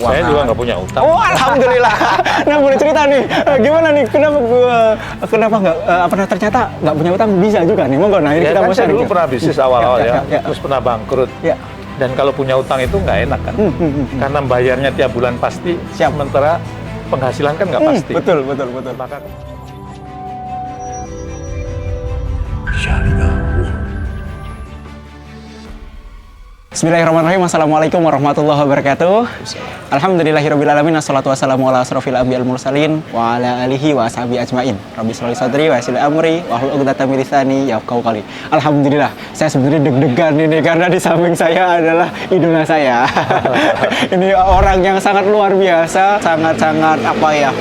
keuangan. Saya juga nggak punya utang. Oh, alhamdulillah. Nah, boleh cerita nih, gimana nih? Kenapa nggak ternyata nggak punya utang bisa juga nih? Monggo, nah ini Ya kita kan mau saya sharing dulu ya. pernah bisnis awal-awal Ya. terus pernah bangkrut. Ya. Dan kalau punya utang itu nggak enak kan, karena bayarnya tiap bulan pasti, Siap. sementara penghasilan kan nggak pasti. Betul. Maka Bismillahirrahmanirrahim. Assalamualaikum warahmatullahi wabarakatuh. Alhamdulillahirrabbilalamin. Assalatu wassalamu ala asrofil anbiya'il mursalin wa ala alihi wa ashabi ajmain. Rabbi shrah li sadri wa yassir li amri wa hlul 'uqdatam min lisani yafqahu qawli. Alhamdulillah, saya sebenarnya deg-degan ini karena di samping saya adalah idola saya. Ini orang yang sangat luar biasa, sangat-sangat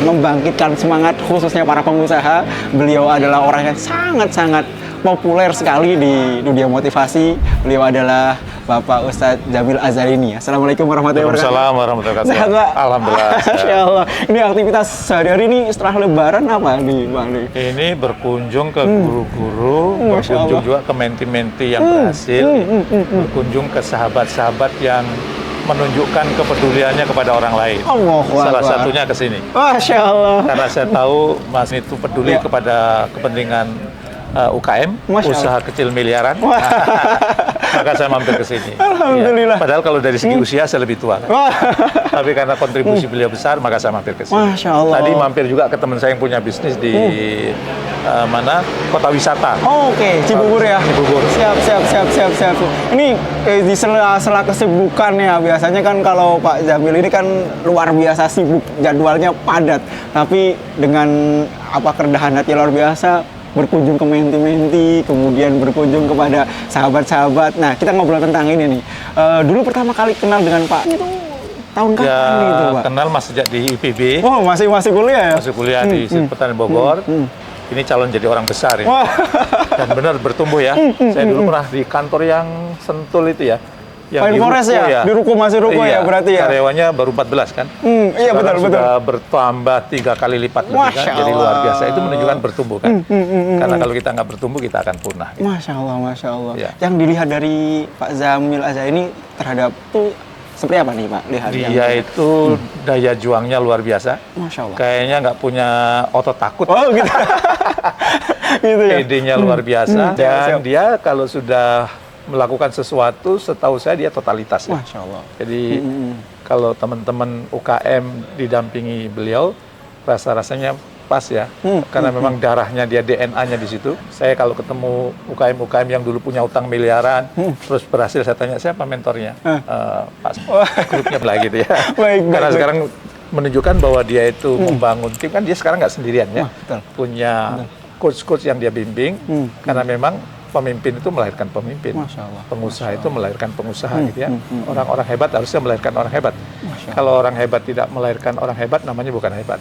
membangkitkan semangat khususnya para pengusaha. Beliau adalah orang yang sangat-sangat populer sekali di dunia motivasi. Beliau adalah Bapak Ustadz Jamil Azharini. Assalamualaikum warahmatullahi wabarakatuh. Waalaikumsalam warahmatullahi Sehat, wabarakatuh. Pak? Alhamdulillah. Masya Allah. Ini aktivitas sehari-hari ini setelah Lebaran apa nih, Bang? Ini berkunjung ke guru-guru, Masya berkunjung Allah. juga ke menti-menti yang berhasil, berkunjung ke sahabat-sahabat yang menunjukkan kepeduliannya kepada orang lain. Allahu Salah Akbar. satunya ke sini. Masya Allah. Karena saya tahu Mas itu peduli Ya. kepada kepentingan UKM, Masya usaha kecil miliaran. Maka saya mampir ke sini. Alhamdulillah. Ya. Padahal kalau dari segi usia saya lebih tua. Kan? Wah. Tapi karena kontribusi beliau besar, maka saya mampir ke sini. Masya Allah. Tadi mampir juga ke teman saya yang punya bisnis di kota wisata. Oh, oke, Cibubur ya. Cibubur. Siap. Ini di sela-sela kesibukan ya, biasanya kan kalau Pak Jamil ini kan luar biasa sibuk, jadwalnya padat. Tapi dengan kerendahan hati luar biasa, berkunjung ke menti-menti, kemudian berkunjung kepada sahabat-sahabat. Nah, kita ngobrol tentang ini nih. Dulu pertama kali kenal dengan Pak itu tahun kapan Ya, itu, Pak? kenal Mas sejak di IPB. Oh, masih kuliah ya? Masih kuliah di Pertanian Bogor. Ini calon jadi orang besar ya. Wah. Dan benar bertumbuh ya. Saya dulu pernah di kantor yang Sentul itu ya. Yang Pine di Forest Ruko ya? Di Ruko, masih Ruko ya berarti ya? Karyawannya baru 14 kan? Iya, Sekarang betul. sudah bertambah 3 kali lipat lebih kan? Masya Jadi luar Allah. biasa. Itu menunjukkan bertumbuh kan? Karena kalau kita nggak bertumbuh, kita akan punah. Gitu. Masya Allah. Ya. Yang dilihat dari Pak Jamil Azharini terhadap tuh seperti apa nih, Pak? Lihat Dia itu daya juangnya luar biasa. Masya Allah. Kayaknya nggak punya otot takut. Oh, gitu. Gitu ya. Idenya luar biasa. Dan siap. dia kalau sudah melakukan sesuatu, setahu saya dia totalitas. Ya. Masya Allah. Jadi kalau teman-teman UKM didampingi beliau, rasa-rasanya pas ya. Karena memang darahnya dia, DNA-nya di situ. Saya kalau ketemu UKM-UKM yang dulu punya utang miliaran, terus berhasil, saya tanya, siapa mentornya? Pak, grupnya lah gitu ya. Karena sekarang menunjukkan bahwa dia itu membangun tim, kan dia sekarang nggak sendirian ya. Wah, betul. Punya coach-coach yang dia bimbing, karena memang pemimpin itu melahirkan pemimpin. Masya Allah. Pengusaha itu melahirkan pengusaha gitu ya. Orang-orang hebat harusnya melahirkan orang hebat. Kalau orang hebat tidak melahirkan orang hebat, namanya bukan hebat.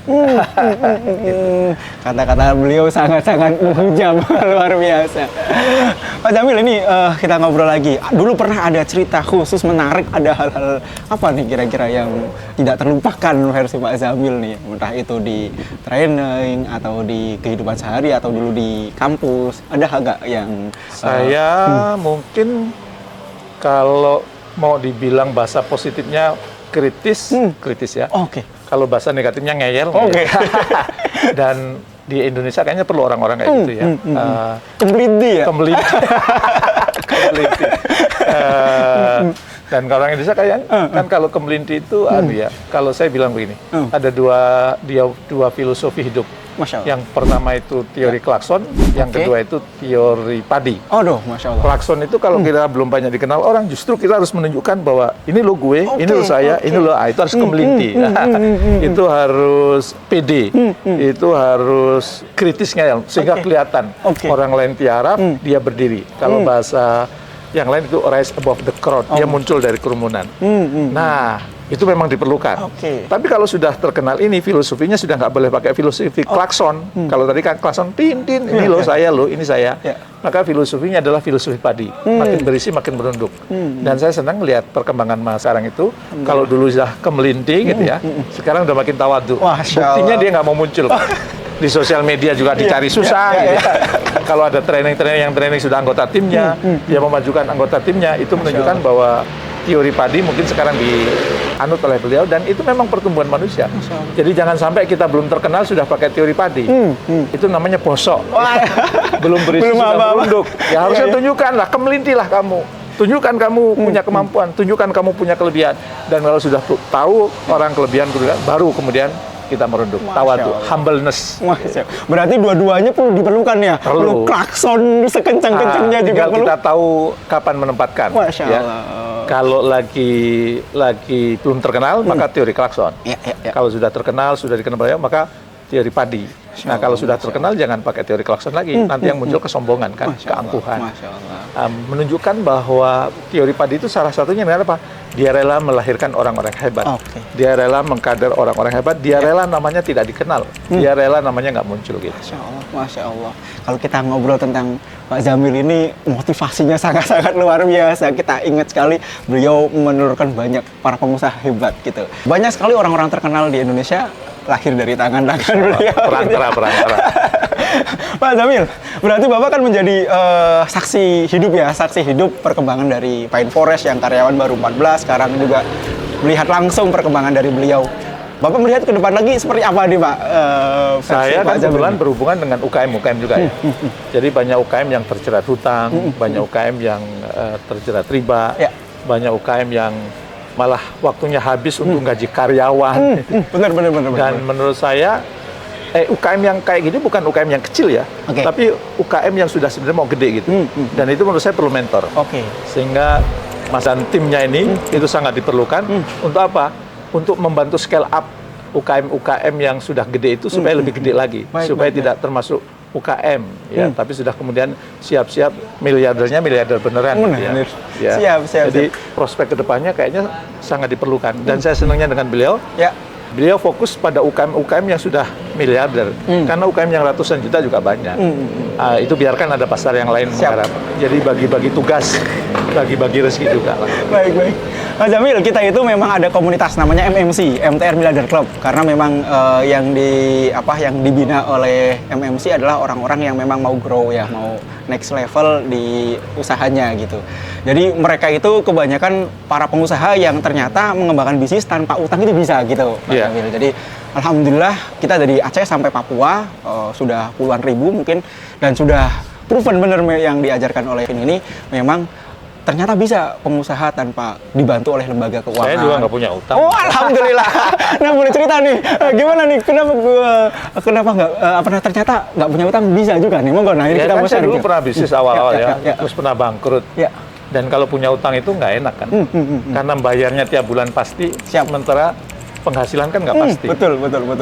Kata-kata beliau sangat-sangat menghujam, luar biasa. Pak Jamil, ini kita ngobrol lagi. Dulu pernah ada cerita khusus menarik, ada hal-hal apa nih kira-kira yang tidak terlupakan versi Pak Jamil nih? Entah itu di training, atau di kehidupan sehari, atau dulu di kampus. Ada nggak yang... Saya mungkin kalau mau dibilang bahasa positifnya kritis ya. Oke. Kalau bahasa negatifnya ngeyel. Oke. Dan di Indonesia kayaknya perlu orang-orang kayak gitu ya. Kemblidi ya? Kemblidi. Kemblidi. Dan kalau orang Indonesia kayak kan kalau kemelinti itu ya. Kalau saya bilang begini, ada dua filosofi hidup. Masya Allah. Yang pertama itu teori klakson, yang kedua itu teori padi. Aduh, Masya Allah. Klakson itu kalau kita belum banyak dikenal orang, justru kita harus menunjukkan bahwa ini lo gue, ini lo saya, ini lo itu harus kemelinti. Itu harus pede, itu harus kritis ngeyel, sehingga kelihatan orang lain tiarap, dia berdiri. Kalau bahasa yang lain itu rise above the crowd, dia muncul dari kerumunan. Nah, itu memang diperlukan. Tapi kalau sudah terkenal ini, filosofinya sudah nggak boleh pakai filosofi klakson. Kalau tadi kan klakson, tin, ini lo, saya lo, ini saya. Maka filosofinya adalah filosofi padi. Makin berisi, makin menunduk. Dan saya senang lihat perkembangan mas sekarang itu. Kalau dulu sudah kemelinti gitu ya, sekarang udah makin tawadu. Buktinya dia nggak mau muncul. Di sosial media juga dicari susah. Gitu. Kalau ada training yang training sudah anggota timnya, dia memajukan anggota timnya, itu menunjukkan bahwa teori padi mungkin sekarang dianut oleh beliau, dan itu memang pertumbuhan manusia. Jadi jangan sampai kita belum terkenal sudah pakai teori padi. Itu namanya bosok. Belum berisi Belum sudah apa-apa. merunduk. Ya harusnya Iya. tunjukkanlah, kemelintilah kamu. Tunjukkan kamu punya kemampuan, tunjukkan kamu punya kelebihan. Dan kalau sudah tahu orang kelebihan, baru kemudian kita merunduk. Masya Tawadu, Allah. humbleness. Berarti dua-duanya perlu diperlukan ya. Perlu. Klakson sekencang-kencangnya juga Tinggal perlu. kita tahu kapan menempatkan. Masya ya. Allah. Kalau lagi belum terkenal, maka teori klakson. Ya. Kalau sudah terkenal, sudah dikenal banyak, maka teori padi. Nah, kalau sudah terkenal, jangan pakai teori klakson lagi. Nanti yang muncul kesombongan, kan, Masya Allah. keangkuhan. Masya Allah. Menunjukkan bahwa teori padi itu salah satunya adalah apa? Dia rela melahirkan orang-orang hebat. Oke. Dia rela mengkader orang-orang hebat. Dia rela namanya tidak dikenal. Dia rela namanya nggak muncul gitu. Masya Allah, Masya Allah. Kalau kita ngobrol tentang Pak Jamil ini, motivasinya sangat-sangat luar biasa. Kita ingat sekali beliau menurunkan banyak para pengusaha hebat gitu. Banyak sekali orang-orang terkenal di Indonesia lahir dari tangan-tangan beliau. Perantara. Pak Jamil, berarti Bapak kan menjadi saksi hidup ya, saksi hidup perkembangan dari Pine Forest yang karyawan baru 14, sekarang juga melihat langsung perkembangan dari beliau. Bapak melihat ke depan lagi seperti apa nih Pak? Versi Saya Pak kan Jamil? kebetulan berhubungan dengan UKM juga ya. Jadi banyak UKM yang terjerat hutang, banyak UKM yang terjerat riba, Ya. banyak UKM yang malah waktunya habis untuk gaji karyawan. Benar. Dan menurut saya UKM yang kayak gini bukan UKM yang kecil ya, Oke. tapi UKM yang sudah sebenarnya mau gede gitu. Dan itu menurut saya perlu mentor. Oke. Sehingga Mas dan timnya ini itu sangat diperlukan untuk apa? Untuk membantu scale up UKM yang sudah gede itu supaya lebih gede lagi, supaya tidak termasuk UKM ya, tapi sudah kemudian siap-siap miliardernya miliarder beneran. Benar. Ya. Siap. Jadi prospek kedepannya kayaknya sangat diperlukan. Dan saya senangnya dengan beliau. Ya. Beliau fokus pada UKM yang sudah miliarder, karena UKM yang ratusan juta juga banyak. Itu biarkan ada pasar yang lain menggarap. Jadi bagi-bagi tugas, bagi-bagi rezeki juga lah. Baik. Mas Jamil, kita itu memang ada komunitas namanya MMC, MTR Milliarder Club, karena memang yang dibina oleh MMC adalah orang-orang yang memang mau grow ya, mau next level di usahanya gitu. Jadi mereka itu kebanyakan para pengusaha yang ternyata mengembangkan bisnis tanpa utang itu bisa gitu, Mas Jamil. Jadi alhamdulillah kita dari Aceh sampai Papua sudah puluhan ribu mungkin, dan sudah proven bener yang diajarkan oleh ini memang ternyata bisa pengusaha tanpa dibantu oleh lembaga keuangan. Saya juga nggak punya utang. Oh, alhamdulillah. Nah, boleh cerita nih, gimana nih? Kenapa nggak? Ternyata nggak punya utang bisa juga nih. Monggo, nah ini kita kan mau saya sharing. dulu pernah bisnis awal-awal Ya. terus pernah bangkrut. Ya. Dan kalau punya utang itu nggak enak kan, karena bayarnya tiap bulan pasti, Siap. sementara penghasilan kan nggak pasti. Betul.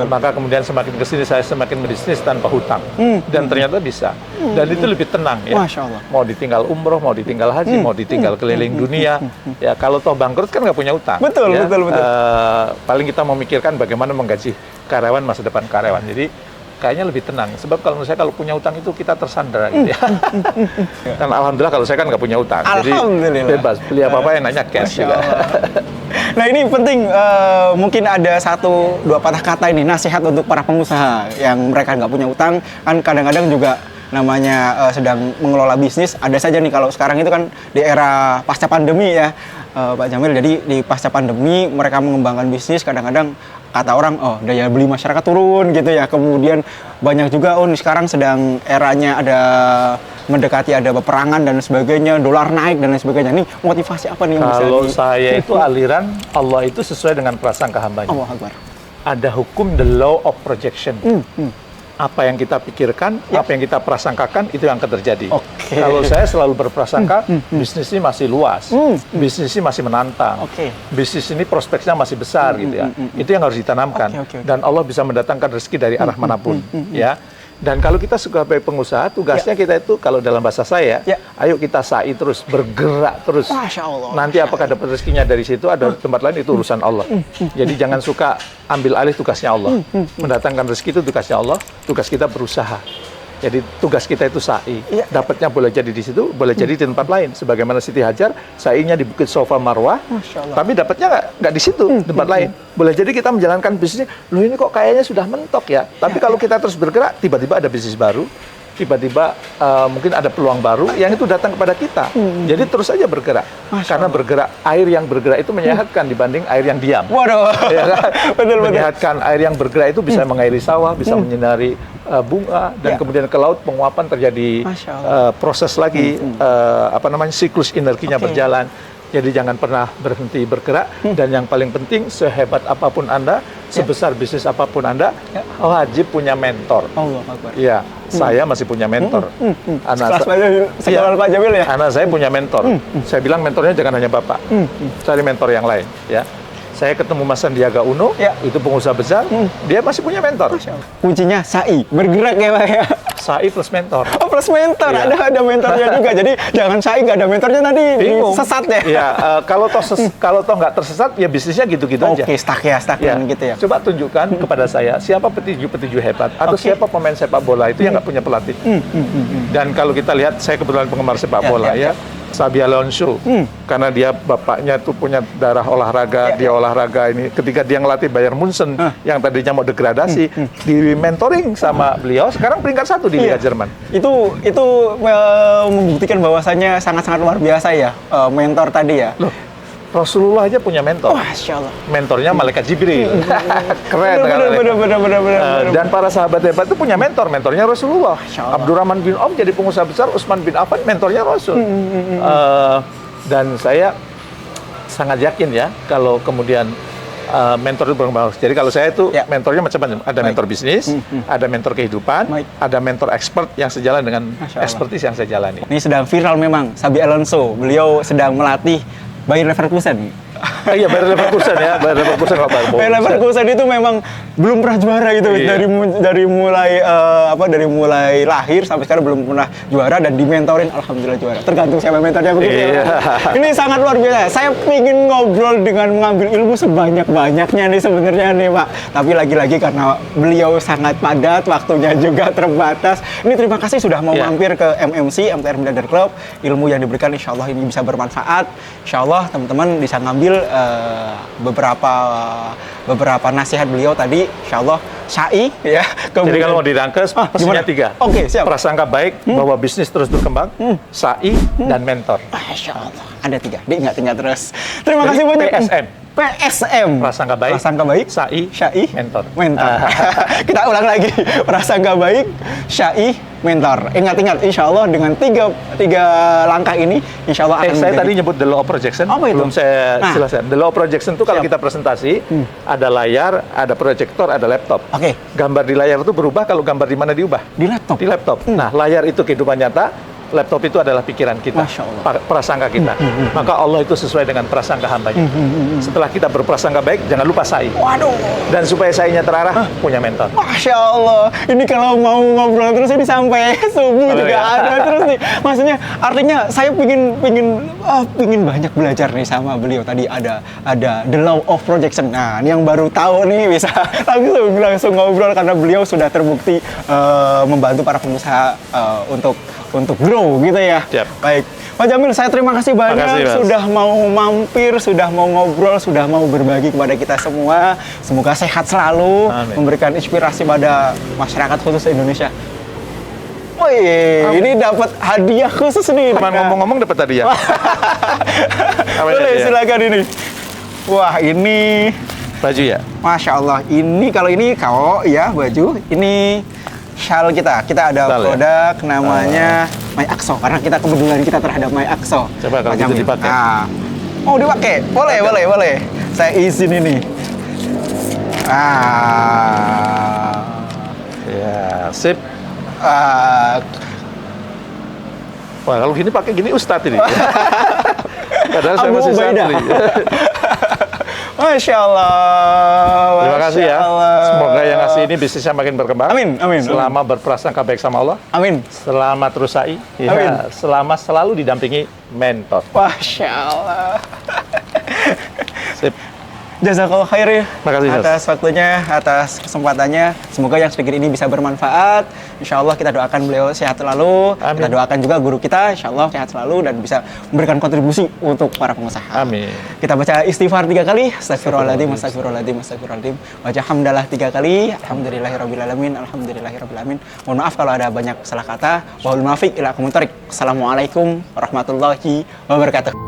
Maka kemudian semakin kesini saya semakin berbisnis tanpa hutang, dan ternyata bisa. Dan itu lebih tenang ya. Masya Allah. Mau ditinggal umroh, mau ditinggal haji, mau ditinggal keliling dunia. Ya kalau toh bangkrut kan nggak punya utang. Betul. Ya. Paling kita memikirkan bagaimana menggaji karyawan, masa depan karyawan. Jadi kayaknya lebih tenang. Sebab kalau menurut saya kalau punya utang itu kita tersandera gitu ya. Dan alhamdulillah kalau saya kan nggak punya utang. Jadi bebas beli apa-apa enaknya cash juga. Nah ini penting, mungkin ada 1-2 patah kata ini, nasihat untuk para pengusaha yang mereka nggak punya utang, kan kadang-kadang juga namanya sedang mengelola bisnis, ada saja nih kalau sekarang itu kan di era pasca pandemi ya, Pak Jamil, jadi di pasca pandemi mereka mengembangkan bisnis, kadang-kadang kata orang, oh daya beli masyarakat turun gitu ya, kemudian banyak juga, oh ini sekarang sedang eranya ada mendekati ada peperangan dan sebagainya, dolar naik dan lain sebagainya. Nih motivasi apa nih yang bisa Kalau saya itu aliran Allah itu sesuai dengan prasangka hambanya. Allah Akbar. Ada hukum the law of projection. Apa yang kita pikirkan, apa yang kita prasangkakan, itu yang akan terjadi. Oke. Kalau saya selalu berprasangka, bisnis ini masih luas, bisnis ini masih menantang, bisnis ini prospeknya masih besar gitu ya. Itu yang harus ditanamkan. Oke. Dan Allah bisa mendatangkan rezeki dari arah manapun, ya. Dan kalau kita sebagai pengusaha, tugasnya kita itu kalau dalam bahasa saya, ayo kita sa'i terus, bergerak terus. Masya Allah. Nanti apakah dapat rezekinya dari situ, ada tempat lain, itu urusan Allah. Jadi jangan suka ambil alih tugasnya Allah. Mendatangkan rezeki itu tugasnya Allah, tugas kita berusaha. Jadi tugas kita itu sa'i. Dapatnya boleh jadi di situ, boleh jadi di tempat lain. Sebagaimana Siti Hajar, sa'inya di Bukit Sofa Marwah, tapi dapatnya nggak di situ, tempat lain. Boleh jadi kita menjalankan bisnisnya, loh ini kok kayaknya sudah mentok ya. Tapi kalau kita terus bergerak, tiba-tiba ada bisnis baru, tiba-tiba mungkin ada peluang baru yang itu datang kepada kita. Jadi terus saja bergerak. Karena bergerak, air yang bergerak itu menyehatkan dibanding air yang diam. Waduh. Ya kan? Betul. Menyehatkan, air yang bergerak itu bisa mengairi sawah, bisa menyinari bunga, dan kemudian ke laut penguapan terjadi proses lagi, siklus energinya berjalan. Jadi jangan pernah berhenti bergerak, dan yang paling penting sehebat apapun Anda, sebesar bisnis apapun Anda, wajib punya mentor. Allah Akbar. Iya, saya masih punya mentor. Sekelas Pak Jamil ya? Anak saya punya mentor. Saya bilang mentornya jangan hanya Bapak, cari mentor yang lain. Ya, saya ketemu Mas Sandiaga Uno, itu pengusaha besar, dia masih punya mentor. Kuncinya SAI, bergerak ya Pak ya? SAI plus mentor. Oh, plus mentor, Iya. ada mentornya juga. Jadi jangan SAI nggak ada mentornya nanti Bingung. sesat ya? Iya, kalau toh nggak tersesat, ya bisnisnya gitu-gitu aja. Oke, stagnan gitu ya. Coba tunjukkan kepada saya siapa petinju-petinju hebat atau siapa pemain sepak bola itu yang nggak punya pelatih. Dan kalau kita lihat, saya kebetulan penggemar sepak bola ya. Xabi Alonso, karena dia bapaknya tuh punya darah olahraga, dia olahraga ini. Ketika dia ngelatih Bayern Munchen yang tadinya mau degradasi, di mentoring sama beliau, sekarang peringkat 1 di Liga Jerman. Itu membuktikan bahwasannya sangat-sangat luar biasa ya, mentor tadi ya. Loh, Rasulullah aja punya mentor. Masya Allah. Mentornya Malaikat Jibril. Keren. Bener. Dan para sahabat hebat itu punya mentor. Mentornya Rasulullah. Abdurrahman bin Auf jadi pengusaha besar, Utsman bin Affan mentornya Rasul. Dan saya sangat yakin ya, kalau kemudian mentor itu berkembang. Jadi kalau saya itu mentornya macam-macam. Ada mentor bisnis, ada mentor kehidupan, ada mentor expert yang sejalan dengan expertise yang saya jalani. Ini sedang viral memang, Xabi Alonso. Beliau sedang melatih Bayer Leverkusen. Iya, Bayer Leverkusen ya. Bayer Leverkusen nggak Bayer. Bayer Leverkusen itu memang belum pernah juara gitu. Dari mulai lahir sampai sekarang belum pernah juara, dan dimentorin alhamdulillah juara. Tergantung siapa mentornya begitu ya. Ini sangat luar biasa. Saya ingin ngobrol dengan mengambil ilmu sebanyak-banyaknya nih sebenarnya nih Pak. Tapi lagi-lagi karena beliau sangat padat, waktunya juga terbatas. Ini terima kasih sudah mau mampir ke MMC, MTR Milliarder Club. Ilmu yang diberikan insya Allah ini bisa bermanfaat. Insya Allah teman-teman bisa ngambil beberapa nasihat beliau tadi, insya Allah SAI ya. Jadi kalau mau dirangkes, pesannya 3. Oke, siap. Prasangka baik bahwa bisnis terus berkembang, SAI dan mentor. Masya Allah, ada 3. Diingat-ingat terus. Terima kasih banyak. PSM. Prasangka baik, SAI, mentor. Kita ulang lagi. Prasangka baik, SAI, mentor. Ingat-ingat, insya Allah dengan tiga langkah ini, insya Allah akan saya tadi nyebut the law of projection. Apa itu? Belum saya jelaskan. The law of projection itu kalau kita presentasi, ada layar, ada proyektor, ada laptop. Oke. Gambar di layar itu berubah kalau gambar di mana diubah? Di laptop. Di laptop. Nah, layar itu kehidupan nyata. Laptop itu adalah pikiran kita, Masya Allah. prasangka kita. Maka Allah itu sesuai dengan prasangka hambanya. Setelah kita berprasangka baik, jangan lupa SAI. Waduh. Dan supaya SAI-nya terarah, punya mentor. Masya Allah. Ini kalau mau ngobrol terus ini sampai subuh juga ada terus nih. Maksudnya, artinya saya pingin banyak belajar nih sama beliau. Tadi ada the law of projection. Nah, ini yang baru tahu nih bisa langsung ngobrol karena beliau sudah terbukti membantu para pengusaha untuk grow gitu ya. Siap. Baik. Pak Jamil, saya terima kasih banyak sudah mau mampir, sudah mau ngobrol, sudah mau berbagi kepada kita semua. Semoga sehat selalu, memberikan inspirasi pada masyarakat khusus Indonesia. Wih, ini dapat hadiah khusus nih. Cuman ngomong-ngomong dapat hadiah. Boleh, silakan ini. Wah, ini baju ya? Masya Allah. Ini kalau ini kao ya baju. Ini shawl kita ada produk namanya My Akso, karena kita kepedulian kita terhadap My Akso. Coba kalau gitu dipakai. Mau dipakai? Boleh. Saya izin ini. Ya, sip. Wah, kalau gini pakai gini Ustadz ini. Padahal saya masih santri. Masya Allah. Terima kasih ya. Semoga yang ngasih ini bisnisnya makin berkembang. Amin. Selama berprasangka baik sama Allah. Amin. Selama terus SAI. Amin. Selama selalu didampingi mentor. Masya Allah. Sip. Jazakallah khair Makasih, Ustaz. atas waktunya, atas kesempatannya. Semoga yang sedikit ini bisa bermanfaat. Insya Allah kita doakan beliau sehat selalu. Amin. Kita doakan juga guru kita, insya Allah sehat selalu dan bisa memberikan kontribusi untuk para pengusaha. Amin. Kita baca istighfar 3 kali. Astagfirullahaladzim, astagfirullahaladzim, astagfirullahaladzim. Baca hamdalah 3 kali. Alhamdulillahirrabbilalamin, alhamdulillahirrabbilalamin. Mohon maaf kalau ada banyak salah kata. Wahul muwaffiq ila aqwamit thoriq. Assalamualaikum warahmatullahi wabarakatuh.